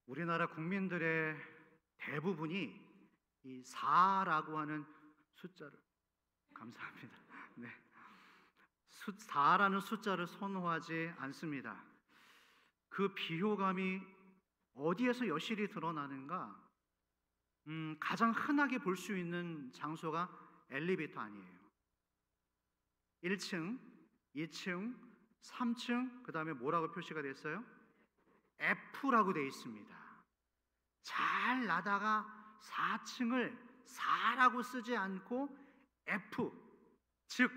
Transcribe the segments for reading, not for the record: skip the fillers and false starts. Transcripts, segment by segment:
우리나라 국민들의 대부분이 이 4라고 하는 숫자를, 감사합니다. 네. 4라는 숫자를 선호하지 않습니다. 그 비호감이 어디에서 여실히 드러나는가? 가장 흔하게 볼 수 있는 장소가 엘리베이터 아니에요. 1층, 2층, 3층, 그 다음에 뭐라고 표시가 됐어요? F라고 되어 있습니다. 잘 나다가 4층을 4라고 쓰지 않고 F, 즉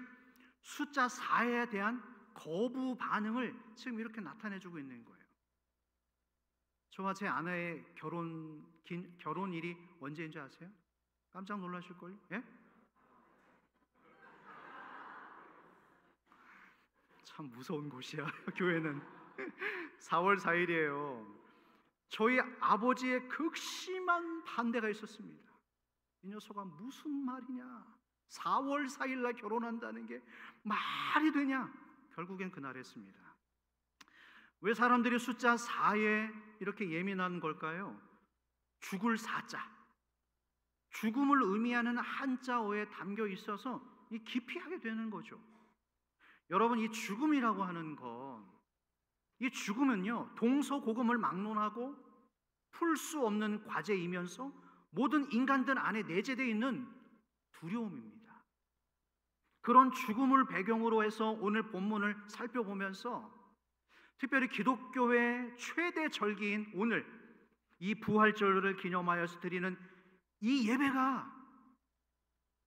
숫자 4에 대한 거부 반응을 지금 이렇게 나타내주고 있는 거예요. 저와 제 아내의 결혼일이 언제인지 아세요? 깜짝 놀라실걸요? 예? 참 무서운 곳이야 교회는. 4월 4일이에요 저희 아버지의 극심한 반대가 있었습니다. 이 녀석아 무슨 말이냐, 4월 4일 날 결혼한다는 게 말이 되냐. 결국엔 그날 했습니다. 왜 사람들이 숫자 4에 이렇게 예민한 걸까요? 죽을 사자, 죽음을 의미하는 한자어에 담겨 있어서 기피하게 되는 거죠. 여러분, 이 죽음이라고 하는 것, 이 죽음은요 동서고금을 막론하고 풀 수 없는 과제이면서 모든 인간들 안에 내재되어 있는 두려움입니다. 그런 죽음을 배경으로 해서 오늘 본문을 살펴보면서 특별히 기독교의 최대 절기인 오늘 이 부활절을 기념하여서 드리는 이 예배가,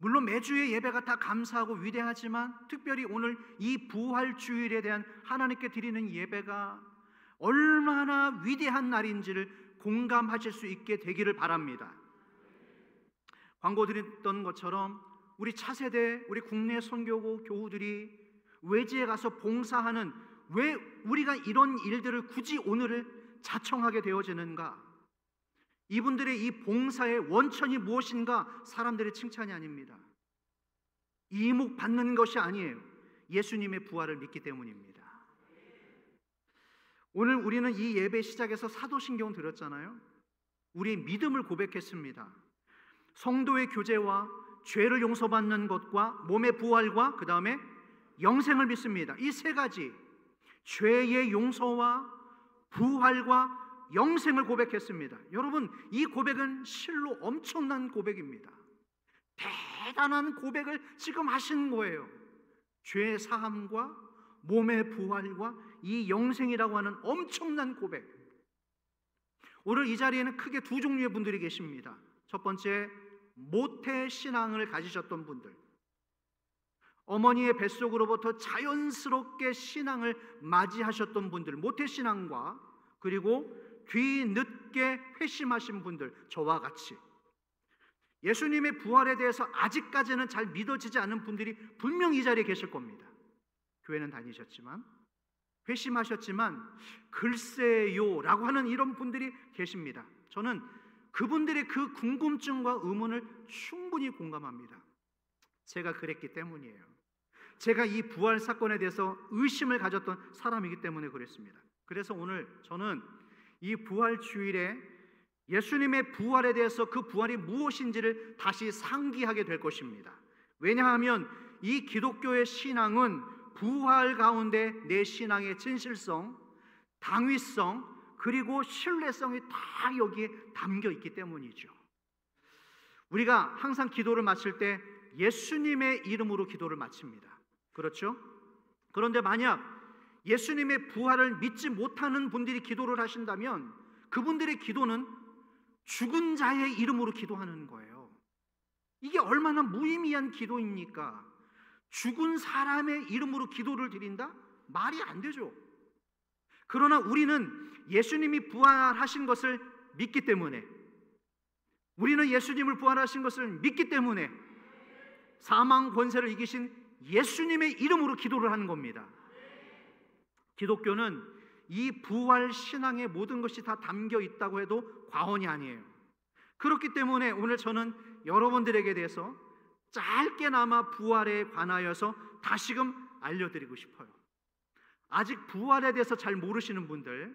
물론 매주의 예배가 다 감사하고 위대하지만 특별히 오늘 이 부활주일에 대한 하나님께 드리는 예배가 얼마나 위대한 날인지를 공감하실 수 있게 되기를 바랍니다. 광고 드렸던 것처럼 우리 차세대, 우리 국내 선교고 교우들이 외지에 가서 봉사하는, 왜 우리가 이런 일들을 굳이 오늘을 자청하게 되어지는가? 이분들의 이 봉사의 원천이 무엇인가? 사람들의 칭찬이 아닙니다. 이목 받는 것이 아니에요. 예수님의 부활을 믿기 때문입니다. 오늘 우리는 이 예배 시작에서 사도신경 들었잖아요. 우리의 믿음을 고백했습니다. 성도의 교제와 죄를 용서받는 것과 몸의 부활과 그 다음에 영생을 믿습니다. 이 세 가지, 죄의 용서와 부활과 영생을 고백했습니다. 여러분, 이 고백은 실로 엄청난 고백입니다. 대단한 고백을 지금 하신 거예요. 죄 사함과 몸의 부활과 이 영생이라고 하는 엄청난 고백. 오늘 이 자리에는 크게 두 종류의 분들이 계십니다. 첫 번째, 모태 신앙을 가지셨던 분들, 어머니의 뱃속으로부터 자연스럽게 신앙을 맞이하셨던 분들, 모태 신앙과, 그리고 뒤늦게 회심하신 분들, 저와 같이 예수님의 부활에 대해서 아직까지는 잘 믿어지지 않는 분들이 분명히 이 자리에 계실 겁니다. 교회는 다니셨지만, 회심하셨지만 글쎄요 라고 하는 이런 분들이 계십니다. 저는 그분들의 그 궁금증과 의문을 충분히 공감합니다. 제가 그랬기 때문이에요. 제가 이 부활 사건에 대해서 의심을 가졌던 사람이기 때문에 그랬습니다. 그래서 오늘 저는 이 부활 주일에 예수님의 부활에 대해서 그 부활이 무엇인지를 다시 상기하게 될 것입니다. 왜냐하면 이 기독교의 신앙은 부활 가운데 내 신앙의 진실성, 당위성, 그리고 신뢰성이 다 여기에 담겨 있기 때문이죠. 우리가 항상 기도를 마칠 때 예수님의 이름으로 기도를 마칩니다. 그렇죠? 그런데 만약 예수님의 부활을 믿지 못하는 분들이 기도를 하신다면 그분들의 기도는 죽은 자의 이름으로 기도하는 거예요. 이게 얼마나 무의미한 기도입니까? 죽은 사람의 이름으로 기도를 드린다? 말이 안 되죠. 그러나 우리는 예수님이 부활하신 것을 믿기 때문에, 우리는 예수님을 부활하신 것을 믿기 때문에 사망 권세를 이기신 예수님의 이름으로 기도를 하는 겁니다. 기독교는 이 부활 신앙의 모든 것이 다 담겨 있다고 해도 과언이 아니에요. 그렇기 때문에 오늘 저는 여러분들에게 대해서 짧게나마 부활에 관하여서 다시금 알려드리고 싶어요. 아직 부활에 대해서 잘 모르시는 분들,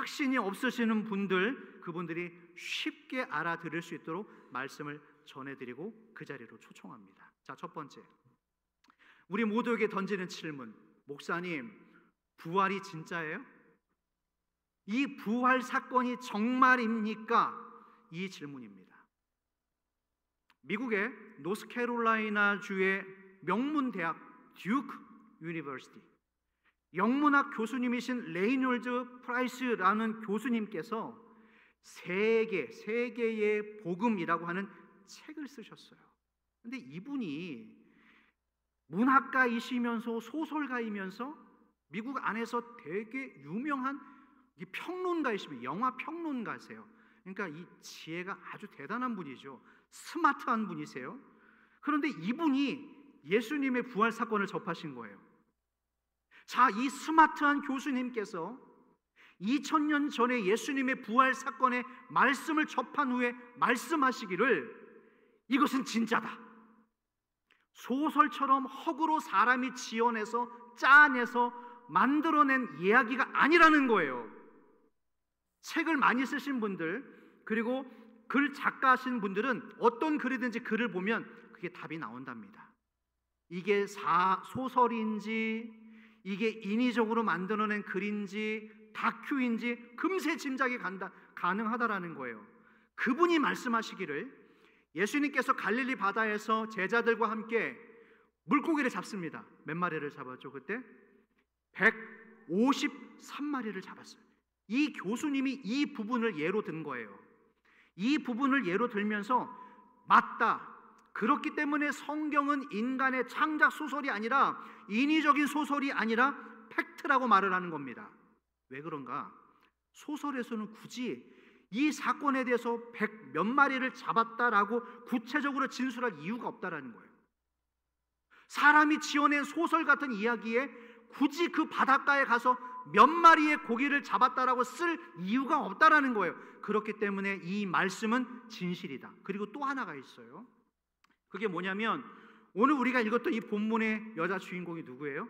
확신이 없으시는 분들, 그분들이 쉽게 알아들을 수 있도록 말씀을 전해드리고 그 자리로 초청합니다. 자, 첫 번째, 우리 모두에게 던지는 질문. 목사님, 부활이 진짜예요? 이 부활 사건이 정말입니까? 이 질문입니다. 미국의 노스캐롤라이나 주의 명문 대학 듀크 유니버시티 영문학 교수님이신 레이놀드 프라이스라는 교수님께서 세계의 복음이라고 하는 책을 쓰셨어요. 근데 이분이 문학가이시면서 소설가이면서 미국 안에서 되게 유명한 평론가이시면 영화 평론가세요. 그러니까 이 지혜가 아주 대단한 분이죠. 스마트한 분이세요. 그런데 이분이 예수님의 부활 사건을 접하신 거예요. 자, 이 스마트한 교수님께서 2000년 전에 예수님의 부활 사건의 말씀을 접한 후에 말씀하시기를 이것은 진짜다. 소설처럼 허구로 사람이 지어내서 짜내서 만들어낸 이야기가 아니라는 거예요. 책을 많이 쓰신 분들, 그리고 글 작가하신 분들은 어떤 글이든지 글을 보면 그게 답이 나온답니다. 이게 소설인지 이게 인위적으로 만들어낸 글인지 다큐인지 금세 짐작이 가능하다라는 거예요. 그분이 말씀하시기를 예수님께서 갈릴리 바다에서 제자들과 함께 물고기를 잡습니다. 몇 마리를 잡았죠 그때? 153마리를 잡았어요. 이 교수님이 이 부분을 예로 든 거예요. 이 부분을 예로 들면서 맞다. 그렇기 때문에 성경은 인간의 창작 소설이 아니라 인위적인 소설이 아니라 팩트라고 말을 하는 겁니다. 왜 그런가? 소설에서는 굳이 이 사건에 대해서 100몇 마리를 잡았다라고 구체적으로 진술할 이유가 없다라는 거예요. 사람이 지어낸 소설 같은 이야기에 굳이 그 바닷가에 가서 몇 마리의 고기를 잡았다라고 쓸 이유가 없다라는 거예요. 그렇기 때문에 이 말씀은 진실이다. 그리고 또 하나가 있어요. 그게 뭐냐면 오늘 우리가 읽었던 이 본문의 여자 주인공이 누구예요?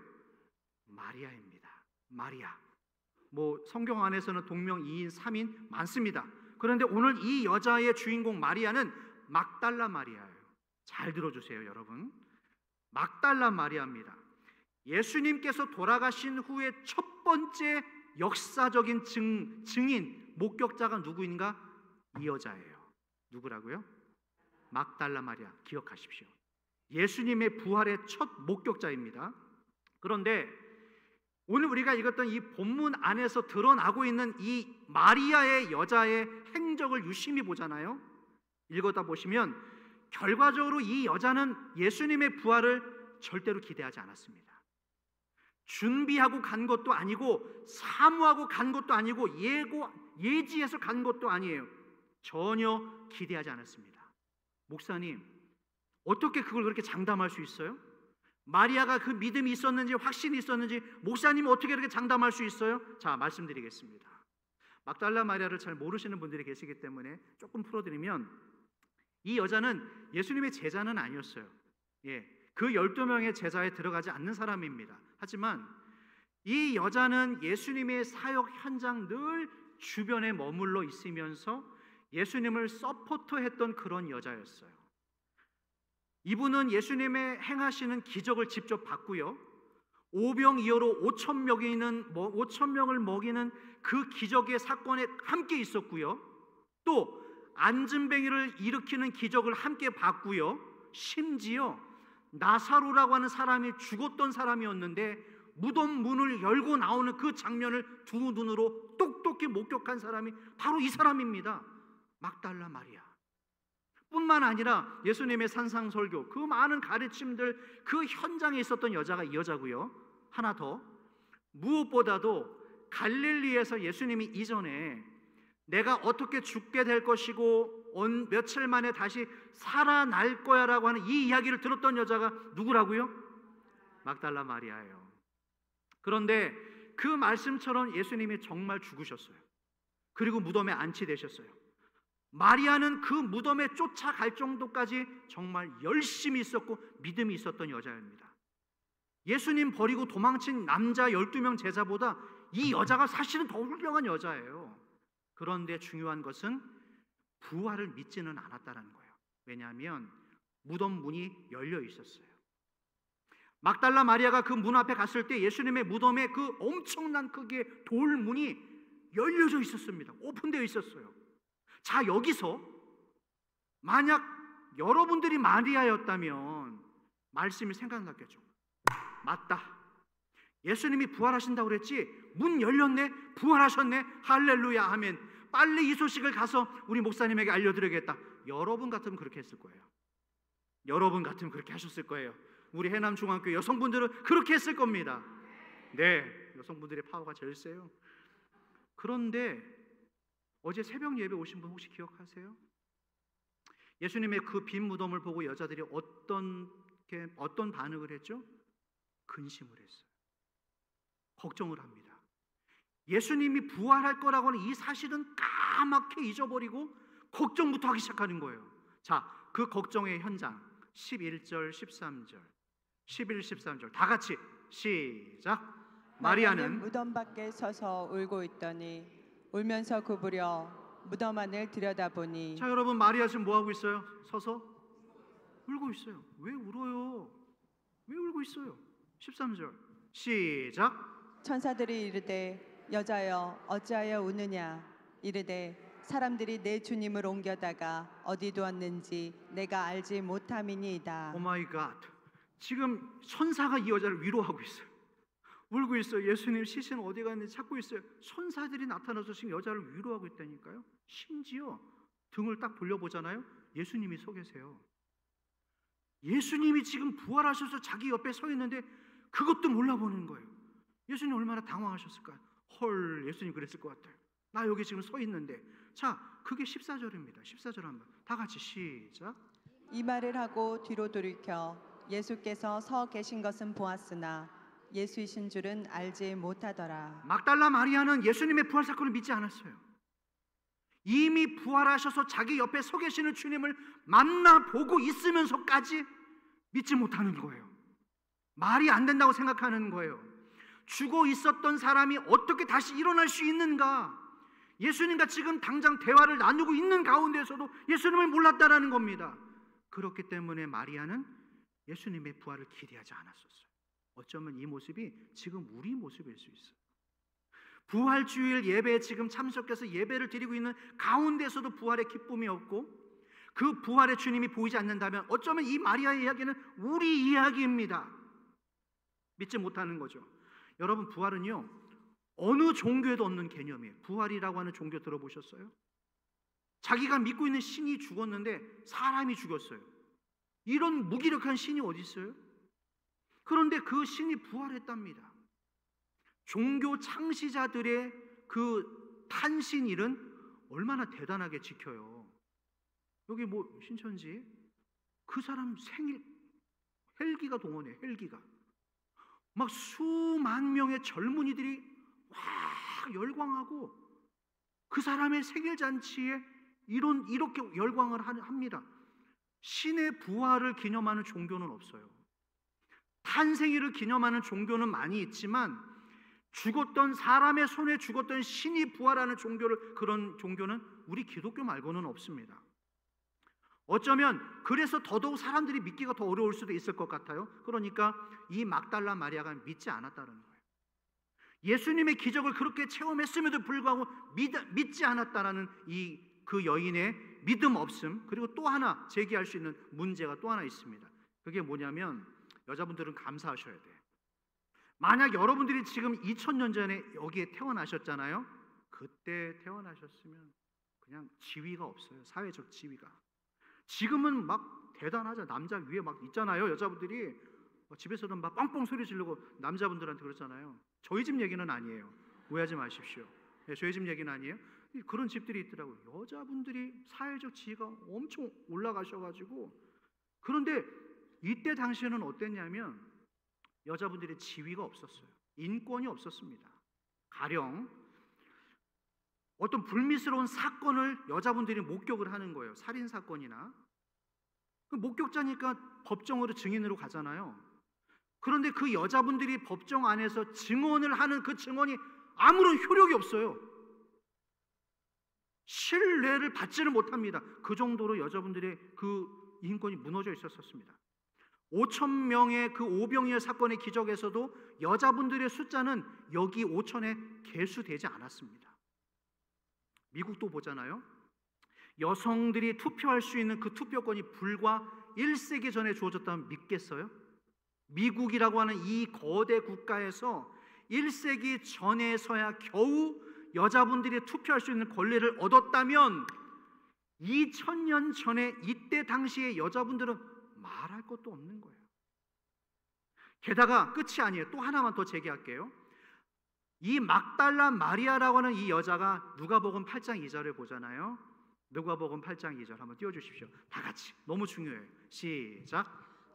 마리아입니다. 마리아. 성경 안에서는 동명이인 3인 많습니다. 그런데 오늘 이 여자의 주인공 마리아는 막달라 마리아예요. 잘 들어주세요, 여러분. 막달라 마리아입니다. 예수님께서 돌아가신 후에 첫 번째 역사적인 증인, 목격자가 누구인가? 이 여자예요. 누구라고요? 막달라 마리아. 기억하십시오. 예수님의 부활의 첫 목격자입니다. 그런데 오늘 우리가 읽었던 이 본문 안에서 드러나고 있는 이 마리아의 여자의 행적을 유심히 보잖아요. 읽어다 보시면 결과적으로 이 여자는 예수님의 부활을 절대로 기대하지 않았습니다. 준비하고 간 것도 아니고 사모하고 간 것도 아니고 예지해서 간 것도 아니에요. 전혀 기대하지 않았습니다. 목사님, 어떻게 그걸 그렇게 장담할 수 있어요? 마리아가 그 믿음이 있었는지 확신이 있었는지 목사님은 어떻게 그렇게 장담할 수 있어요? 자, 말씀드리겠습니다. 막달라 마리아를 잘 모르시는 분들이 계시기 때문에 조금 풀어드리면 이 여자는 예수님의 제자는 아니었어요. 그 12명의 제자에 들어가지 않는 사람입니다. 하지만 이 여자는 예수님의 사역 현장 늘 주변에 머물러 있으면서 예수님을 서포트했던 그런 여자였어요. 이분은 예수님의 행하시는 기적을 직접 봤고요. 오병이어로 5,000명을 먹이는 그 기적의 사건에 함께 있었고요. 또 안진뱅이를 일으키는 기적을 함께 봤고요. 심지어 나사로라고 하는 사람이 죽었던 사람이었는데 무덤 문을 열고 나오는 그 장면을 두 눈으로 똑똑히 목격한 사람이 바로 이 사람입니다. 막달라 마리아. 뿐만 아니라 예수님의 산상설교, 그 많은 가르침들, 그 현장에 있었던 여자가 이 여자고요. 하나 더, 무엇보다도 갈릴리에서 예수님이 이전에 내가 어떻게 죽게 될 것이고 며칠 만에 다시 살아날 거야 라고 하는 이 이야기를 들었던 여자가 누구라고요? 막달라 마리아예요. 그런데 그 말씀처럼 예수님이 정말 죽으셨어요. 그리고 무덤에 안치되셨어요. 마리아는 그 무덤에 쫓아갈 정도까지 정말 열심히 있었고 믿음이 있었던 여자입니다. 예수님 버리고 도망친 남자 12명 제자보다 이 여자가 사실은 더 훌륭한 여자예요. 그런데 중요한 것은 부활을 믿지는 않았다는 거예요. 왜냐하면 무덤 문이 열려 있었어요. 막달라 마리아가 그 문 앞에 갔을 때 예수님의 무덤에 그 엄청난 크기의 돌문이 열려져 있었습니다. 오픈되어 있었어요. 자, 여기서 만약 여러분들이 마리아였다면 말씀이 생각났겠죠. 맞다. 예수님이 부활하신다고 그랬지? 문 열렸네? 부활하셨네? 할렐루야 아멘. 빨리 이 소식을 가서 우리 목사님에게 알려드려야겠다. 여러분 같으면 그렇게 했을 거예요. 여러분 같으면 그렇게 하셨을 거예요. 우리 해남중앙교회 여성분들은 그렇게 했을 겁니다. 네, 여성분들의 파워가 제일 세요. 그런데 어제 새벽 예배 오신 분 혹시 기억하세요? 예수님의 그 빈 무덤을 보고 여자들이 어떤 반응을 했죠? 근심을 했어요. 걱정을 합니다. 예수님이 부활할 거라고는 이 사실은 까맣게 잊어버리고 걱정부터 하기 시작하는 거예요. 자, 그 걱정의 현장 11절, 13절, 11, 13절 다 같이 시작. 마리아는 무덤 밖에 서서 울고 있더니 울면서 구부려 무덤 안을 들여다보니. 자, 여러분, 마리아 지금 뭐 하고 있어요? 서서 울고 있어요. 왜 울어요? 왜 울고 있어요? 13절 시작. 천사들이 이르되 여자여 어찌하여 우느냐 이르되 사람들이 내 주님을 옮겨다가 어디 두었는지 내가 알지 못함이니이다. 오 마이 갓. 지금 천사가 이 여자를 위로하고 있어요. 울고 있어요. 예수님 시신 어디 갔는지 찾고 있어요. 천사들이 나타나서 지금 여자를 위로하고 있다니까요. 심지어 등을 딱 돌려보잖아요. 예수님이 서 계세요. 예수님이 지금 부활하셔서 자기 옆에 서 있는데 그것도 몰라보는 거예요. 예수님 얼마나 당황하셨을까요? 헐, 예수님 그랬을 것 같아요. 나 여기 지금 서 있는데. 자, 그게 14절입니다. 14절 한번 다 같이 시작. 이 말을 하고 뒤로 돌이켜 예수께서 서 계신 것은 보았으나 예수이신 줄은 알지 못하더라. 막달라 마리아는 예수님의 부활 사건을 믿지 않았어요. 이미 부활하셔서 자기 옆에 서 계시는 주님을 만나보고 있으면서까지 믿지 못하는 거예요. 말이 안 된다고 생각하는 거예요. 죽어 있었던 사람이 어떻게 다시 일어날 수 있는가? 예수님과 지금 당장 대화를 나누고 있는 가운데서도 예수님을 몰랐다라는 겁니다. 그렇기 때문에 마리아는 예수님의 부활을 기대하지 않았었어요. 어쩌면 이 모습이 지금 우리 모습일 수 있어요. 부활주일 예배에 지금 참석해서 예배를 드리고 있는 가운데서도 부활의 기쁨이 없고 그 부활의 주님이 보이지 않는다면 어쩌면 이 마리아의 이야기는 우리 이야기입니다. 믿지 못하는 거죠. 여러분, 부활은요 어느 종교에도 없는 개념이에요. 부활이라고 하는 종교 들어보셨어요? 자기가 믿고 있는 신이 죽었는데 사람이 죽였어요. 이런 무기력한 신이 어디 있어요? 그런데 그 신이 부활했답니다. 종교 창시자들의 그 탄신일은 얼마나 대단하게 지켜요. 여기 뭐 신천지 그 사람 생일 헬기가 동원해. 헬기가 막 수만 명의 젊은이들이 와 열광하고 그 사람의 생일 잔치에 이렇게 열광을 합니다. 신의 부활을 기념하는 종교는 없어요. 탄생일을 기념하는 종교는 많이 있지만 죽었던 사람의 손에 죽었던 신이 부활하는 그런 종교는 우리 기독교 말고는 없습니다. 어쩌면 그래서 더더욱 사람들이 믿기가 더 어려울 수도 있을 것 같아요. 그러니까 이 막달라 마리아가 믿지 않았다는 거예요. 예수님의 기적을 그렇게 체험했음에도 불구하고 믿지 않았다라는 그 여인의 믿음 없음. 그리고 또 하나 제기할 수 있는 문제가 또 하나 있습니다. 그게 뭐냐면 여자분들은 감사하셔야 돼요. 만약 여러분들이 지금 2000년 전에 여기에 태어나셨잖아요. 그때 태어나셨으면 그냥 지위가 없어요. 사회적 지위가. 지금은 막 대단하죠. 남자 위에 막 있잖아요. 여자분들이 집에서는 막 뻥뻥 소리 지르고 남자분들한테 그러잖아요. 저희 집 얘기는 아니에요. 오해하지 마십시오. 네, 저희 집 얘기는 아니에요. 그런 집들이 있더라고요. 여자분들이 사회적 지위가 엄청 올라가셔가지고. 그런데 이때 당시에는 어땠냐면 여자분들의 지위가 없었어요. 인권이 없었습니다. 가령 어떤 불미스러운 사건을 여자분들이 목격을 하는 거예요. 살인 사건이나. 그 목격자니까 법정으로 증인으로 가잖아요. 그런데 그 여자분들이 법정 안에서 증언을 하는 그 증언이 아무런 효력이 없어요. 신뢰를 받지를 못합니다. 그 정도로 여자분들의 그 인권이 무너져 있었습니다. 5천 명의 그 오병이어 사건의 기적에서도 여자분들의 숫자는 여기 5천에 개수되지 않았습니다. 미국도 보잖아요. 여성들이 투표할 수 있는 그 투표권이 불과 1세기 전에 주어졌다면 믿겠어요? 미국이라고 하는 이 거대 국가에서 1세기 전에서야 겨우 여자분들이 투표할 수 있는 권리를 얻었다면 2000년 전에 이때 당시에 여자분들은 말할 것도 없는 거예요. 게다가 끝이 아니에요. 또 하나만 더 제기할게요. 이 막달라 마리아라고 하는 이 여자가 누가복음 8장 2절을 보잖아요. 누가복음 8장 2절 한번 띄워주십시오. 다 같이. 너무 중요해요. 시작.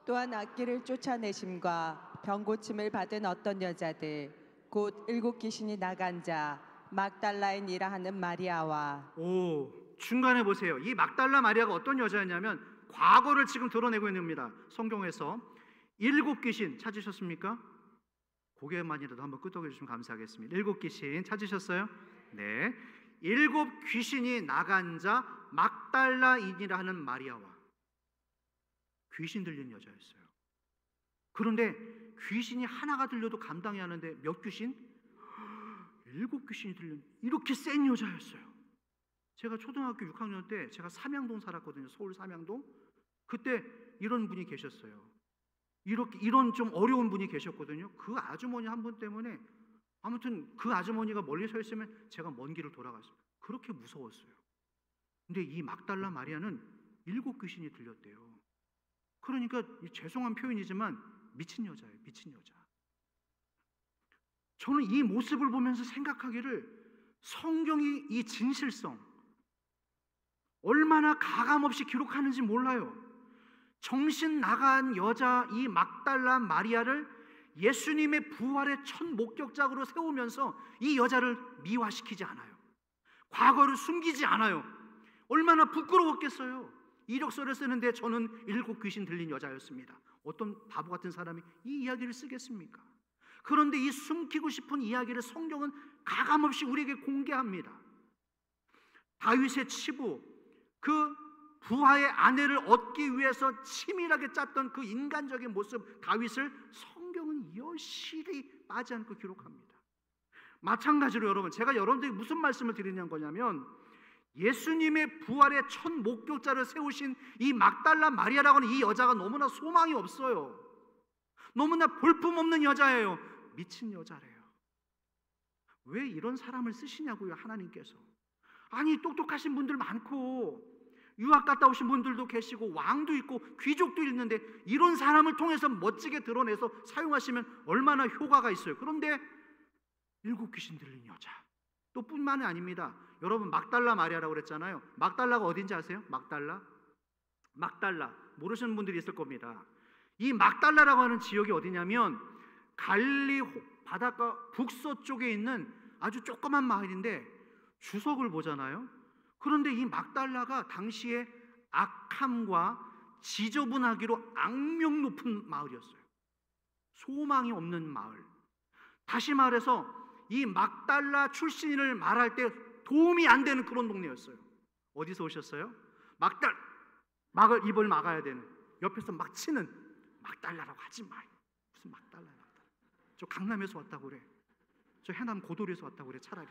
또한 악기를 쫓아내심과 병고침을 받은 어떤 여자들 곧 7 귀신이 나간 자 막달라인이라 하는 마리아와 중간에 보세요. 이 막달라 마리아가 어떤 여자였냐면 과거를 지금 드러내고 있는 겁니다. 성경에서 7 귀신 찾으셨습니까? 고개만이라도 한번 끄덕여 주시면 감사하겠습니다. 7 귀신 찾으셨어요? 네. 7 귀신이 나간 자 막달라인이라 하는 마리아와 귀신 들린 여자였어요. 그런데 귀신이 하나가 들려도 감당해야 하는데 몇 귀신? 7 귀신이 들린 이렇게 센 여자였어요. 제가 초등학교 6학년 때 제가 삼양동 살았거든요. 서울 삼양동. 그때 이런 분이 계셨어요. 이런 좀 어려운 분이 계셨거든요. 그 아주머니 한 분 때문에 아무튼 그 아주머니가 멀리 서 있으면 제가 먼 길을 돌아갔어요. 그렇게 무서웠어요. 근데 이 막달라 마리아는 7 귀신이 들렸대요. 그러니까 죄송한 표현이지만 미친 여자예요. 미친 여자. 저는 이 모습을 보면서 생각하기를 성경이 이 진실성 얼마나 가감없이 기록하는지 몰라요. 정신 나간 여자 이 막달라 마리아를 예수님의 부활의 첫 목격작으로 세우면서 이 여자를 미화시키지 않아요. 과거를 숨기지 않아요. 얼마나 부끄러웠겠어요. 이력서를 쓰는데 저는 7 귀신 들린 여자였습니다. 어떤 바보 같은 사람이 이 이야기를 쓰겠습니까? 그런데 이 숨기고 싶은 이야기를 성경은 가감없이 우리에게 공개합니다. 다윗의 치부, 그 부하의 아내를 얻기 위해서 치밀하게 짰던 그 인간적인 모습 다윗을 성경은 여실히 빠지 않고 기록합니다. 마찬가지로 여러분, 제가 여러분들에게 무슨 말씀을 드리는 거냐면 예수님의 부활의 첫 목격자를 세우신 이 막달라 마리아라고 하는 이 여자가 너무나 소망이 없어요. 너무나 볼품없는 여자예요. 미친 여자래요. 왜 이런 사람을 쓰시냐고요, 하나님께서. 아니, 똑똑하신 분들 많고 유학 갔다 오신 분들도 계시고 왕도 있고 귀족도 있는데 이런 사람을 통해서 멋지게 드러내서 사용하시면 얼마나 효과가 있어요. 그런데 7 귀신 들린 여자 또 뿐만이 아닙니다. 여러분 막달라 마리아라고 그랬잖아요. 막달라가 어딘지 아세요? 막달라 모르시는 분들이 있을 겁니다. 이 막달라라고 하는 지역이 어디냐면 갈릴리 바닷가 북서쪽에 있는 아주 조그만 마을인데 주석을 보잖아요. 그런데 이 막달라가 당시에 악함과 지저분하기로 악명 높은 마을이었어요. 소망이 없는 마을. 다시 말해서 이 막달라 출신을 말할 때 도움이 안 되는 그런 동네였어요. 어디서 오셨어요? 입을 막아야 되는, 옆에서 막 치는 막달라라고 하지 마. 무슨 막달라. 저 강남에서 왔다고 그래. 저 해남 고도리에서 왔다고 그래. 차라리.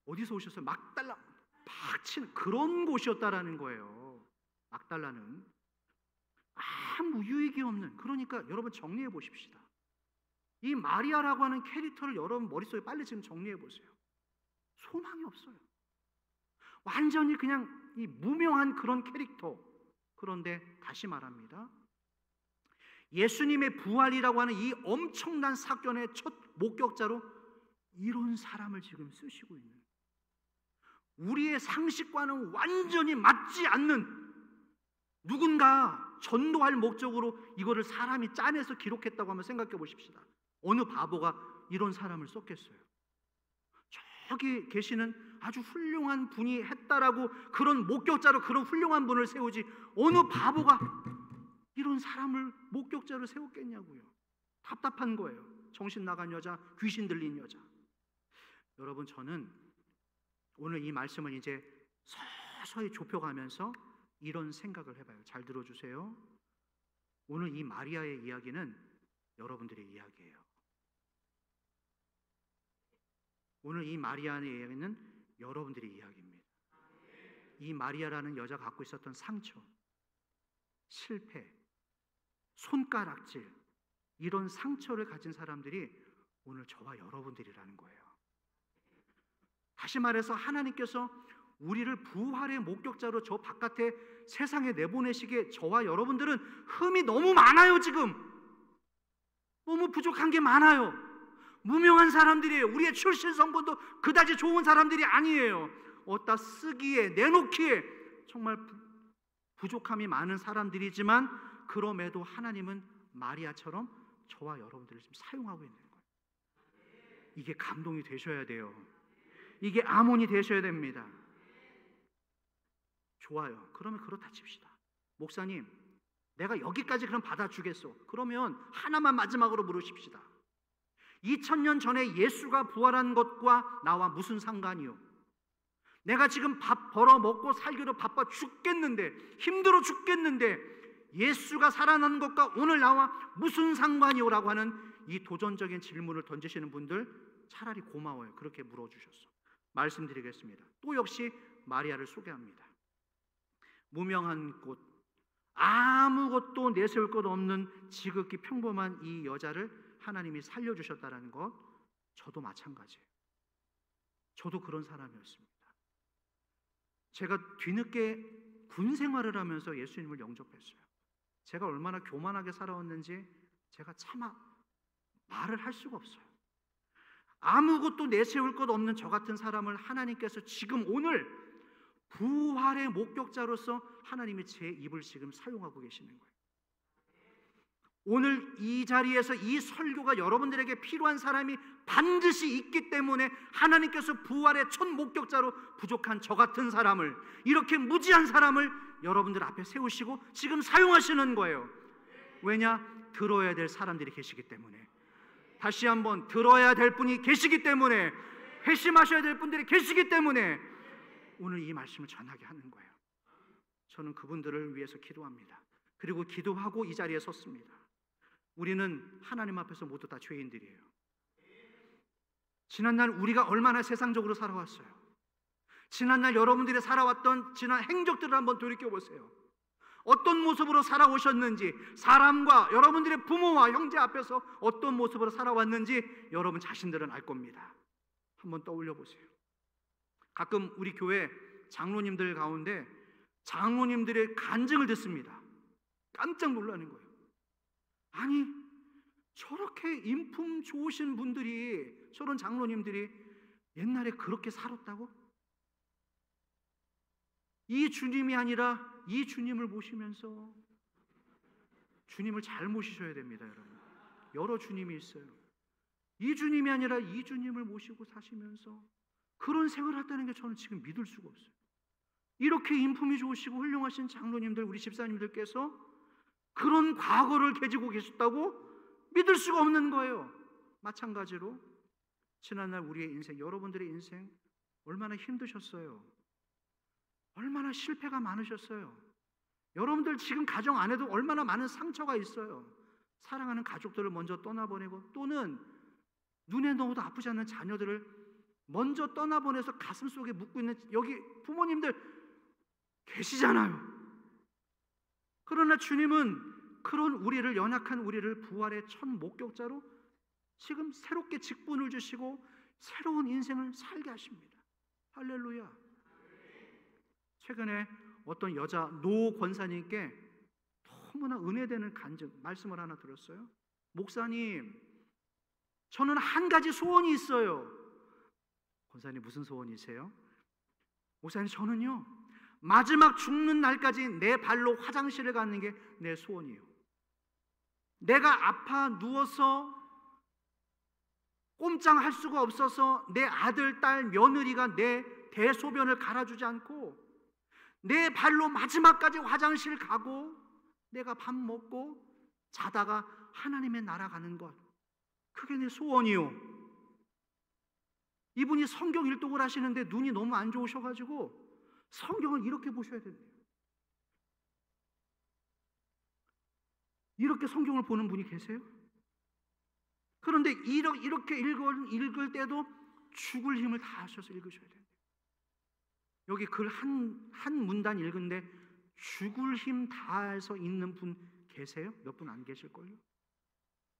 어디서 오셨어요? 막달라 팍 치는 그런 곳이었다라는 거예요. 막달라는 아무 유익이 없는. 그러니까 여러분 정리해 보십시다. 이 마리아라고 하는 캐릭터를 여러분 머릿속에 빨리 지금 정리해 보세요. 소망이 없어요. 완전히 그냥 이 무명한 그런 캐릭터. 그런데 다시 말합니다. 예수님의 부활이라고 하는 이 엄청난 사건의 첫 목격자로 이런 사람을 지금 쓰시고 있는, 우리의 상식과는 완전히 맞지 않는, 누군가 전도할 목적으로 이거를 사람이 짜내서 기록했다고 한번 생각해 보십시다. 어느 바보가 이런 사람을 썼겠어요? 저기 계시는 아주 훌륭한 분이 했다라고 그런 목격자로 그런 훌륭한 분을 세우지 어느 바보가 이런 사람을 목격자로 세웠겠냐고요. 답답한 거예요. 정신 나간 여자, 귀신 들린 여자. 여러분, 저는 오늘 이 말씀을 이제 서서히 좁혀가면서 이런 생각을 해봐요. 잘 들어주세요. 오늘 이 마리아의 이야기는 여러분들의 이야기예요. 오늘 이 마리아의 이야기는 여러분들의 이야기입니다. 이 마리아라는 여자가 갖고 있었던 상처, 실패, 손가락질, 이런 상처를 가진 사람들이 오늘 저와 여러분들이라는 거예요. 다시 말해서 하나님께서 우리를 부활의 목격자로 저 바깥에 세상에 내보내시기에 저와 여러분들은 흠이 너무 많아요. 지금 너무 부족한 게 많아요. 무명한 사람들이에요. 우리의 출신 성분도 그다지 좋은 사람들이 아니에요. 어디다 쓰기에 내놓기에 정말 부족함이 많은 사람들이지만 그럼에도 하나님은 마리아처럼 저와 여러분들을 지금 사용하고 있는 거예요. 이게 감동이 되셔야 돼요. 이게 아몬이 되셔야 됩니다. 좋아요. 그러면 그렇다 칩시다. 목사님, 내가 여기까지 그럼 받아주겠소. 그러면 하나만 마지막으로 물으십시다. 2000년 전에 예수가 부활한 것과 나와 무슨 상관이요? 내가 지금 밥 벌어 먹고 살기로 바빠 죽겠는데, 힘들어 죽겠는데 예수가 살아난 것과 오늘 나와 무슨 상관이요라고 하는 이 도전적인 질문을 던지시는 분들 차라리 고마워요. 그렇게 물어주셨어. 말씀드리겠습니다. 또 역시 마리아를 소개합니다. 무명한 곳, 아무것도 내세울 것 없는 지극히 평범한 이 여자를 하나님이 살려주셨다는 것, 저도 마찬가지예요. 저도 그런 사람이었습니다. 제가 뒤늦게 군 생활을 하면서 예수님을 영접했어요. 제가 얼마나 교만하게 살아왔는지 제가 차마 말을 할 수가 없어요. 아무것도 내세울 것 없는 저 같은 사람을 하나님께서 지금 오늘 부활의 목격자로서 하나님이 제 입을 지금 사용하고 계시는 거예요. 오늘 이 자리에서 이 설교가 여러분들에게 필요한 사람이 반드시 있기 때문에 하나님께서 부활의 첫 목격자로 부족한 저 같은 사람을, 이렇게 무지한 사람을 여러분들 앞에 세우시고 지금 사용하시는 거예요. 왜냐? 들어야 될 사람들이 계시기 때문에. 다시 한번, 들어야 될 분이 계시기 때문에, 회심하셔야 될 분들이 계시기 때문에 오늘 이 말씀을 전하게 하는 거예요. 저는 그분들을 위해서 기도합니다. 그리고 기도하고 이 자리에 섰습니다. 우리는 하나님 앞에서 모두 다 죄인들이에요. 지난날 우리가 얼마나 세상적으로 살아왔어요. 지난날 여러분들이 살아왔던 지난 행적들을 한번 돌이켜보세요. 어떤 모습으로 살아오셨는지, 사람과 여러분들의 부모와 형제 앞에서 어떤 모습으로 살아왔는지 여러분 자신들은 알 겁니다. 한번 떠올려 보세요. 가끔 우리 교회 장로님들 가운데 장로님들의 간증을 듣습니다. 깜짝 놀라는 거예요. 아니, 저렇게 인품 좋으신 분들이, 저런 장로님들이 옛날에 그렇게 살았다고? 이 주님이 아니라 이 주님을 모시면서, 주님을 잘 모시셔야 됩니다. 여러분, 여러 주님이 있어요. 이 주님이 아니라 이 주님을 모시고 사시면서 그런 생활을 했다는 게 저는 지금 믿을 수가 없어요. 이렇게 인품이 좋으시고 훌륭하신 장로님들, 우리 집사님들께서 그런 과거를 가지고 계셨다고 믿을 수가 없는 거예요. 마찬가지로 지난날 우리의 인생, 여러분들의 인생 얼마나 힘드셨어요. 얼마나 실패가 많으셨어요. 여러분들 지금 가정 안에도 얼마나 많은 상처가 있어요. 사랑하는 가족들을 먼저 떠나보내고, 또는 눈에 넣어도 아프지 않는 자녀들을 먼저 떠나보내서 가슴 속에 묻고 있는 여기 부모님들 계시잖아요. 그러나 주님은 그런 우리를, 연약한 우리를 부활의 첫 목격자로 지금 새롭게 직분을 주시고 새로운 인생을 살게 하십니다. 할렐루야. 최근에 어떤 여자 노 권사님께 너무나 은혜되는 간증, 말씀을 하나 들었어요. 목사님, 저는 한 가지 소원이 있어요. 권사님, 무슨 소원이세요? 목사님, 저는요, 마지막 죽는 날까지 내 발로 화장실을 가는 게 내 소원이에요. 내가 아파 누워서 꼼짝할 수가 없어서 내 아들, 딸, 며느리가 내 대소변을 갈아주지 않고 내 발로 마지막까지 화장실 가고 내가 밥 먹고 자다가 하나님의 나라 가는 것, 그게 내 소원이요. 이분이 성경 일독을 하시는데 눈이 너무 안 좋으셔가지고 성경을 이렇게 보셔야 된대요. 이렇게 성경을 보는 분이 계세요? 그런데 이렇게 읽을 때도 죽을 힘을 다하셔서 읽으셔야 돼요. 여기 글 한 문단 읽은데 죽을 힘 다해서 읽는 분 계세요? 몇 분 안 계실걸요?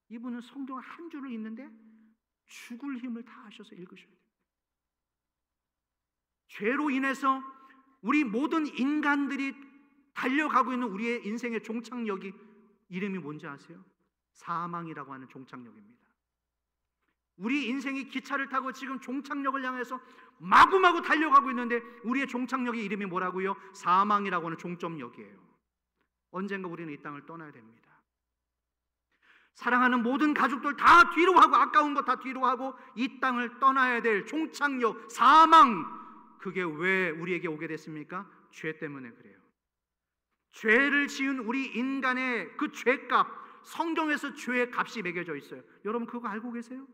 이분은 성경 한 줄을 읽는데 죽을 힘을 다하셔서 읽으셔야 돼요. 죄로 인해서 우리 모든 인간들이 달려가고 있는 우리의 인생의 종착역이 이름이 뭔지 아세요? 사망이라고 하는 종착역입니다. 우리 인생이 기차를 타고 지금 종착역을 향해서 마구마구 달려가고 있는데 우리의 종착역의 이름이 뭐라고요? 사망이라고 하는 종점역이에요. 언젠가 우리는 이 땅을 떠나야 됩니다. 사랑하는 모든 가족들 다 뒤로 하고 아까운 거 다 뒤로 하고 이 땅을 떠나야 될 종착역 사망, 그게 왜 우리에게 오게 됐습니까? 죄 때문에 그래요. 죄를 지은 우리 인간의 그 죄값, 성경에서 죄의 값이 매겨져 있어요. 여러분 그거 알고 계세요?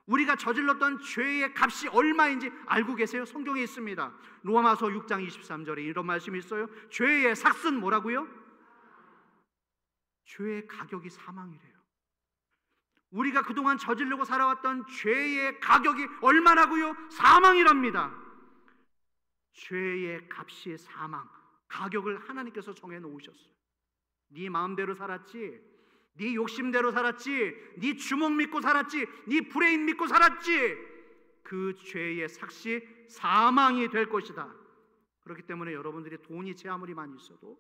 우리가 저질렀던 죄의 값이 얼마인지 알고 계세요? 성경에 있습니다. 로마서 6장 23절에 이런 말씀이 있어요. 죄의 삭은 뭐라고요? 죄의 가격이 사망이래요. 우리가 그동안 저지르고 살아왔던 죄의 가격이 얼마라고요? 사망이랍니다. 죄의 값이 사망, 가격을 하나님께서 정해놓으셨어요. 네 마음대로 살았지, 네 욕심대로 살았지, 네 주먹 믿고 살았지, 네 브레인 믿고 살았지, 그 죄의 삭시 사망이 될 것이다. 그렇기 때문에 여러분들이 돈이 제 아무리 많이 있어도,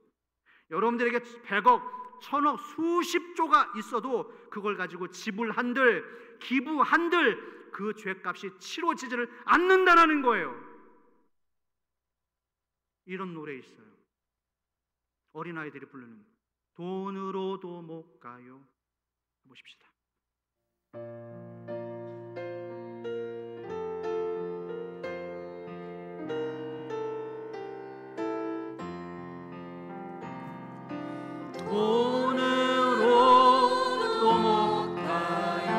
여러분들에게 100억, 1000억, 수십조가 있어도 그걸 가지고 지불한들, 기부한들 그 죄값이 치러지지를 않는다라는 거예요. 이런 노래 있어요. 어린아이들이 부르는 돈으로도 못 가요. 보십시다. 돈으로도 못 가요.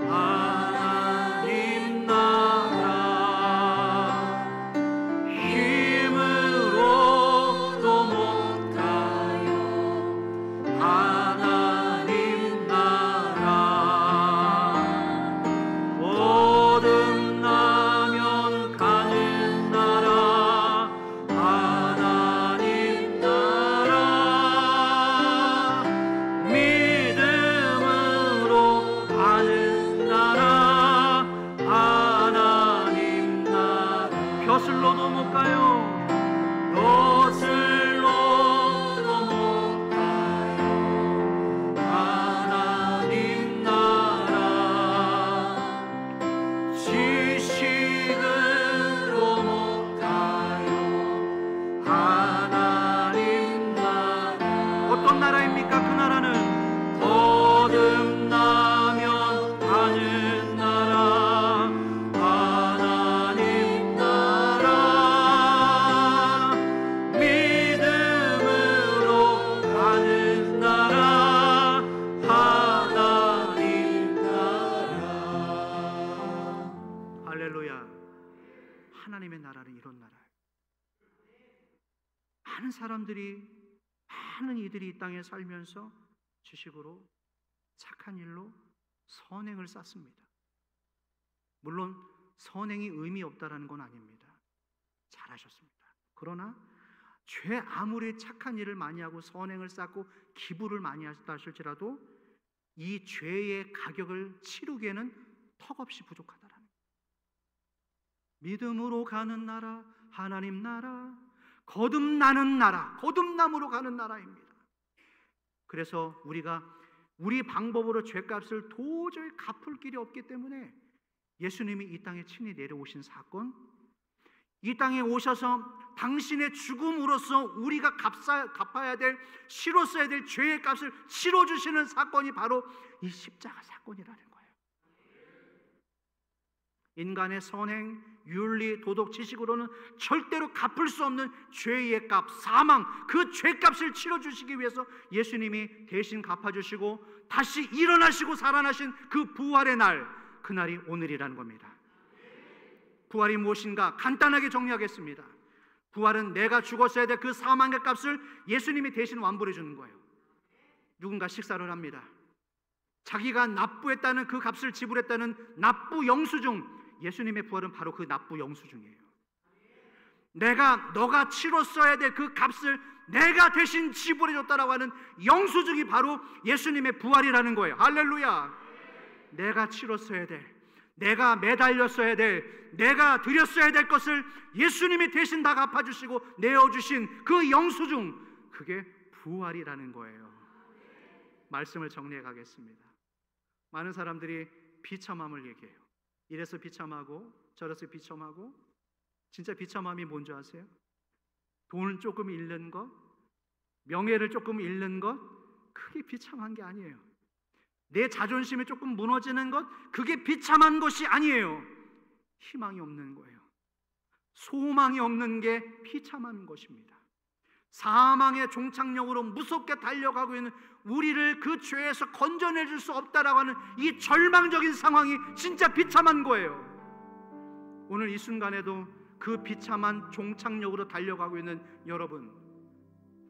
하나님 나라 힘으로도 못 가요. 하나님 나라 거듭나면 가는 나라 하나님 나라 믿음으로 가는 나라 하나님 나라 벼슬로도 못 가요. 벼슬로도 못 가요. 하나님 나라 지식으로 못 가요. 하나님 나라 어떤 나라입니까? 그 나라는 거듭나면 가는 나라 하나님 나라 믿음으로 가는 나라 하나님 나라. 할렐루야. 하나님의 나라는 이런 나라예요. 많은 사람들이, 많은 이들이 이 땅에 살면서 지식으로, 착한 일로 선행을 쌓습니다. 물론 선행이 의미 없다라는 건 아닙니다. 잘하셨습니다. 그러나 죄 아무리 착한 일을 많이 하고 선행을 쌓고 기부를 많이 하셨다 하실지라도 이 죄의 가격을 치르기에는 턱없이 부족하다라는 거예요. 믿음으로 가는 나라 하나님 나라, 거듭나는 나라, 거듭남으로 가는 나라입니다. 그래서 우리가 우리 방법으로 죄값을 도저히 갚을 길이 없기 때문에 예수님이 이 땅에 친히 내려오신 사건, 이 땅에 오셔서 당신의 죽음으로써 우리가 갚아야 될, 치렀어야 될 죄의 값을 치러주시는 사건이 바로 이 십자가 사건이라는 거예요. 인간의 선행, 윤리, 도덕, 지식으로는 절대로 갚을 수 없는 죄의 값, 사망, 그 죄값을 치러주시기 위해서 예수님이 대신 갚아주시고 다시 일어나시고 살아나신 그 부활의 날, 그날이 오늘이라는 겁니다. 부활이 무엇인가 간단하게 정리하겠습니다. 부활은 내가 죽었어야 될 그 사망의 값을 예수님이 대신 완불해 주는 거예요. 누군가 식사를 합니다. 자기가 납부했다는 그 값을 지불했다는 납부 영수증, 예수님의 부활은 바로 그 납부 영수증이에요. 너가 치렀어야 될 그 값을 내가 대신 지불해 줬다라고 하는 영수증이 바로 예수님의 부활이라는 거예요. 할렐루야. 내가 치렀어야 될, 내가 매달렸어야 될, 내가 드렸어야 될 것을 예수님이 대신 다 갚아주시고 내어주신 그 영수증, 그게 부활이라는 거예요. 말씀을 정리해 가겠습니다. 많은 사람들이 비참함을 얘기해요. 이래서 비참하고 저래서 비참하고. 진짜 비참함이 뭔지 아세요? 돈을 조금 잃는 것, 명예를 조금 잃는 것, 그게 비참한 게 아니에요. 내 자존심이 조금 무너지는 것, 그게 비참한 것이 아니에요. 희망이 없는 거예요. 소망이 없는 게 비참한 것입니다. 사망의 종착역으로 무섭게 달려가고 있는 우리를 그 죄에서 건져내줄 수 없다라고 하는 이 절망적인 상황이 진짜 비참한 거예요. 오늘 이 순간에도 그 비참한 종착역으로 달려가고 있는 여러분,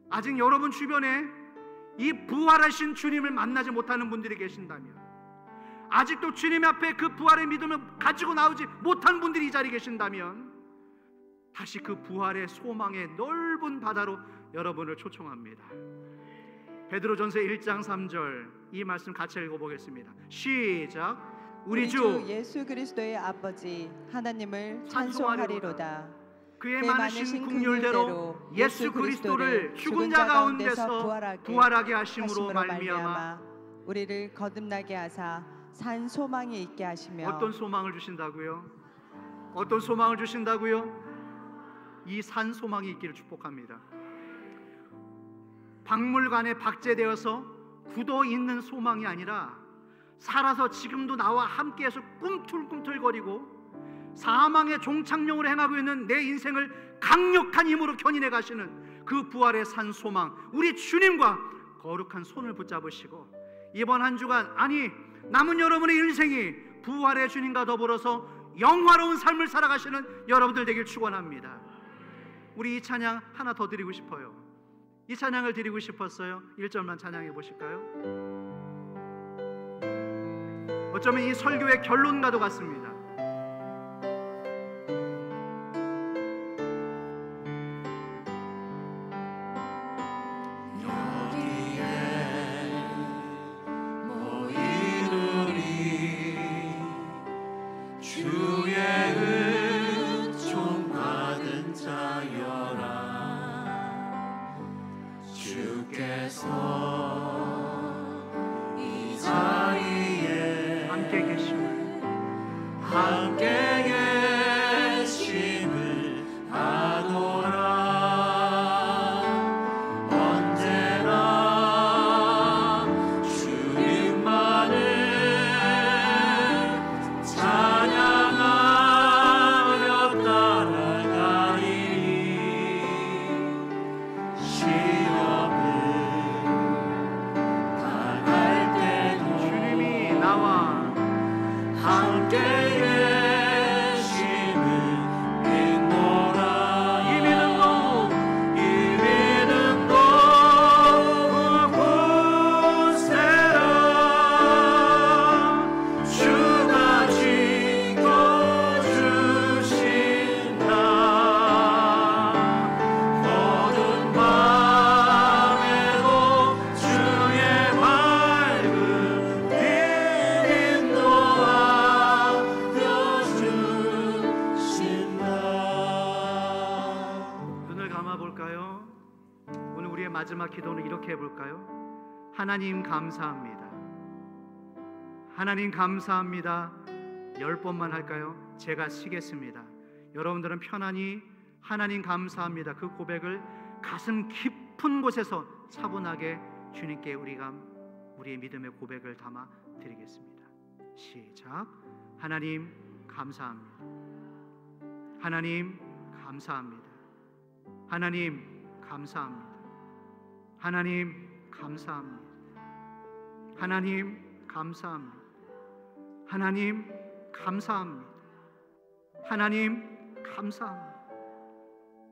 아직 여러분 주변에 이 부활하신 주님을 만나지 못하는 분들이 계신다면, 아직도 주님 앞에 그 부활의 믿음을 가지고 나오지 못한 분들이 이 자리에 계신다면, 다시 그 부활의 소망의 넓은 바다로 여러분을 초청합니다. 베드로전서 1장 3절, 이 말씀 같이 읽어보겠습니다. 시작. 우리 주 예수 그리스도의 아버지 하나님을 찬송하리로다. 그의 많으신 긍휼대로 예수 그리스도를 죽은 자 가운데서 부활하게 하심으로 말미암아 우리를 거듭나게 하사 산 소망이 있게 하시며. 어떤 소망을 주신다고요? 어떤 소망을 주신다고요? 이 산 소망이 있기를 축복합니다. 박물관에 박제되어서 굳어 있는 소망이 아니라 살아서 지금도 나와 함께해서 꿈틀꿈틀거리고 사망의 종착역으로 행하고 있는 내 인생을 강력한 힘으로 견인해 가시는 그 부활의 산 소망, 우리 주님과 거룩한 손을 붙잡으시고 이번 한 주간, 아니 남은 여러분의 인생이 부활의 주님과 더불어서 영화로운 삶을 살아가시는 여러분들 되길 축원합니다. 우리 이 찬양 하나 더 드리고 싶어요. 이 찬양을 드리고 싶었어요. 1절만 찬양해 보실까요? 어쩌면 이 설교의 결론과도 같습니다. 마지막 기도는 이렇게 해볼까요? 하나님 감사합니다. 하나님 감사합니다. 10번만 할까요? 제가 쉬겠습니다. 여러분들은 편안히 하나님 감사합니다, 그 고백을 가슴 깊은 곳에서 차분하게 주님께 우리의 믿음의 고백을 담아 드리겠습니다. 시작. 하나님 감사합니다. 하나님 감사합니다. 하나님 감사합니다. 하나님 감사합니다. 하나님 감사합니다. 하나님 감사합니다. 하나님 감사합니다.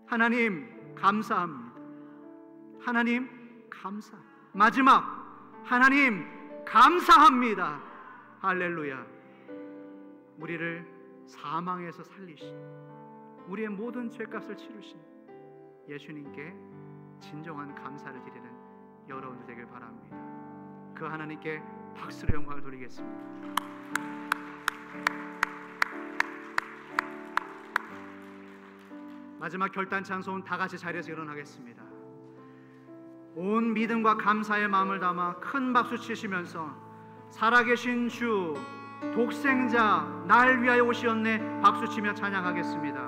하나님 감사합니다. 하나님 감사. 마지막 하나님 감사합니다. 할렐루야. 우리를 사망에서 살리신, 우리의 모든 죄값을 치르신 예수님께 진정한 감사를 드리는 여러분들 되길 바랍니다. 그 하나님께 박수로 영광을 돌리겠습니다. 마지막 결단 찬송은 다 같이 자리에서 일어나겠습니다. 온 믿음과 감사의 마음을 담아 큰 박수 치시면서 살아계신 주 독생자 날 위하여 오시었네 박수치며 찬양하겠습니다.